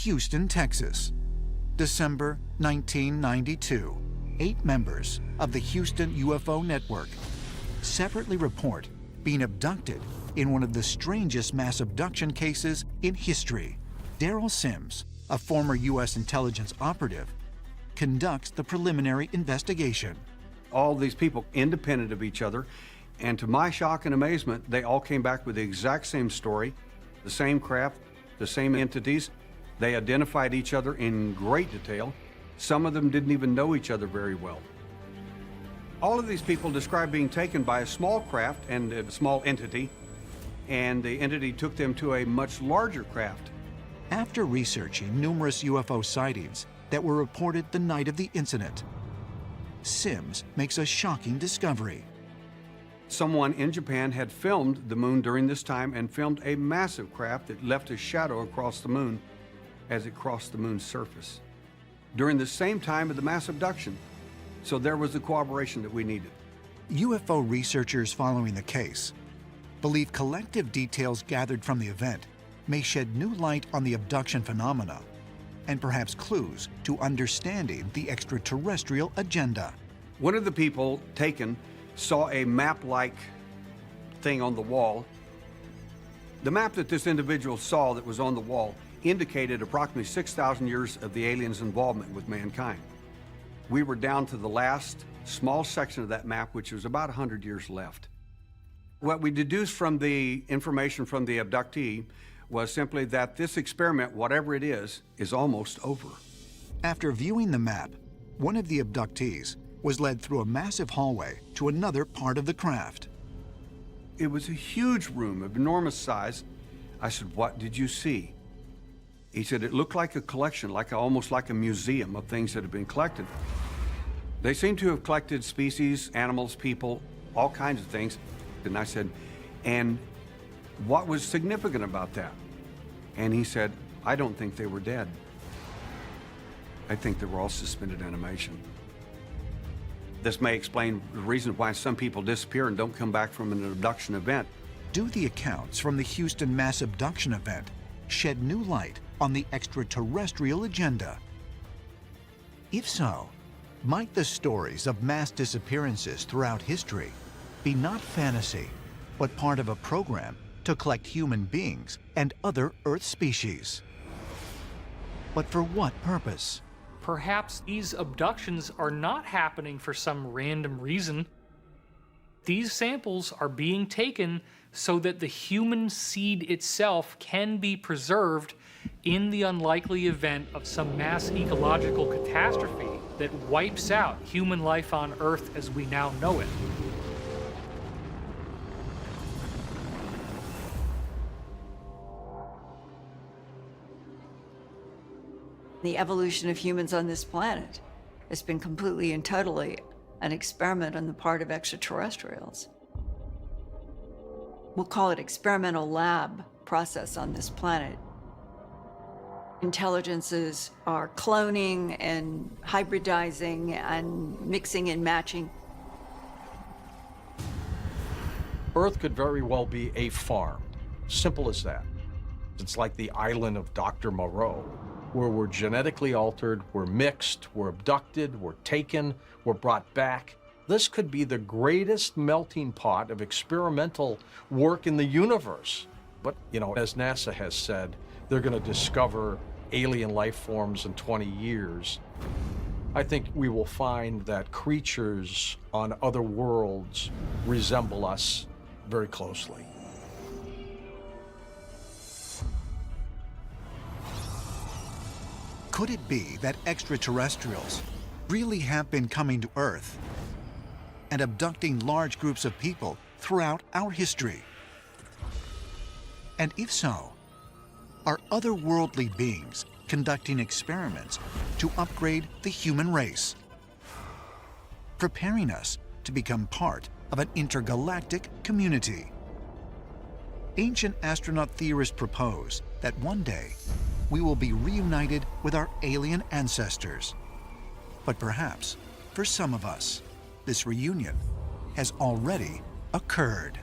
Houston, Texas. December 1992. 8 members of the Houston UFO Network separately report being abducted in one of the strangest mass abduction cases in history. Daryl Sims, a former U.S. intelligence operative, conducts the preliminary investigation. All these people independent of each other, and to my shock and amazement, they all came back with the exact same story, the same craft, the same entities. They identified each other in great detail. Some of them didn't even know each other very well. All of these people described being taken by a small craft and a small entity, and the entity took them to a much larger craft. After researching numerous UFO sightings that were reported the night of the incident, Sims makes a shocking discovery. Someone in Japan had filmed the moon during this time and filmed a massive craft that left a shadow across the moon as it crossed the moon's surface during the same time of the mass abduction. So there was the corroboration that we needed. UFO researchers following the case believe collective details gathered from the event may shed new light on the abduction phenomena and perhaps clues to understanding the extraterrestrial agenda. One of the people taken saw a map-like thing on the wall. The map that this individual saw that was on the wall indicated approximately 6,000 years of the aliens' involvement with mankind. We were down to the last small section of that map, which was about 100 years left. What we deduced from the information from the abductee was simply that this experiment, whatever it is almost over. After viewing the map, one of the abductees was led through a massive hallway to another part of the craft. It was a huge room of enormous size. I said, "What did you see?" He said, "It looked like a collection, almost like a museum of things that have been collected." They seem to have collected species, animals, people, all kinds of things. And I said, "And what was significant about that?" And he said, "I don't think they were dead. I think they were all suspended animation." This may explain the reason why some people disappear and don't come back from an abduction event. Do the accounts from the Houston mass abduction event shed new light on the extraterrestrial agenda? If so, might the stories of mass disappearances throughout history be not fantasy, but part of a program to collect human beings and other Earth species? But for what purpose? Perhaps these abductions are not happening for some random reason. These samples are being taken so that the human seed itself can be preserved in the unlikely event of some mass ecological catastrophe that wipes out human life on Earth as we now know it. The evolution of humans on this planet has been completely and totally an experiment on the part of extraterrestrials. We'll call it experimental lab process on this planet. Intelligences are cloning and hybridizing and mixing and matching. Earth could very well be a farm. Simple as that. It's like the island of Dr. Moreau, where we're genetically altered, we're mixed, we're abducted, we're taken, we're brought back. This could be the greatest melting pot of experimental work in the universe. But, you know, as NASA has said, they're going to discover alien life forms in 20 years. I think we will find that creatures on other worlds resemble us very closely. Could it be that extraterrestrials really have been coming to Earth and abducting large groups of people throughout our history? And if so, are otherworldly beings conducting experiments to upgrade the human race, preparing us to become part of an intergalactic community? Ancient astronaut theorists propose that one day we will be reunited with our alien ancestors. But perhaps, for some of us, this reunion has already occurred.